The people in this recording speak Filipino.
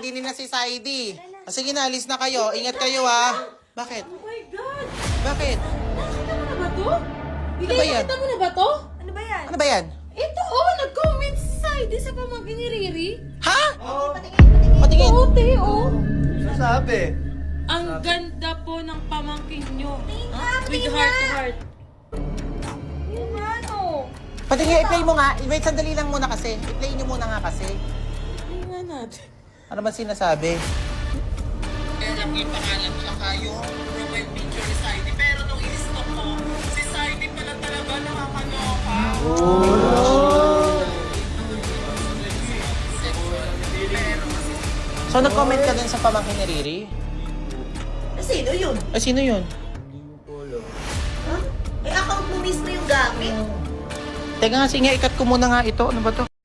Bibili na si Saidi. Sige na, alis na kayo. Ingat kayo ha. Bakit? Oh my God! Bakit? Nakita mo na ba to? Ano ba yan? Nakita mo na ba to? Ano ba yan? Ano ba yan? Ito nag-comment si Saidi sa pamangkin ni Riri. Ha? Patingin. Patingin. Oo, te, Sabi. Ang ganda po ng pamangkin nyo. With Tingin heart to nga. heart. Yung ano? Patingin, i-play mo nga. Wait, sandali lang muna kasi. I-play nyo muna nga kasi. Tingnan natin. Ano ba sinasabi? Kaya lang yung pangalan tsaka yung profile picture ni Saidi. Pero nung i-stalk ko, si Saidi pala talaga nakakaloka. So, nag-comment ka din sa pamangkin ni Riri? Sino yun? Ay, sino yun? Ha? Eh, account mo mismo yung gamit. Teka nga, sige, ikat ko muna nga ito. Ano ba to?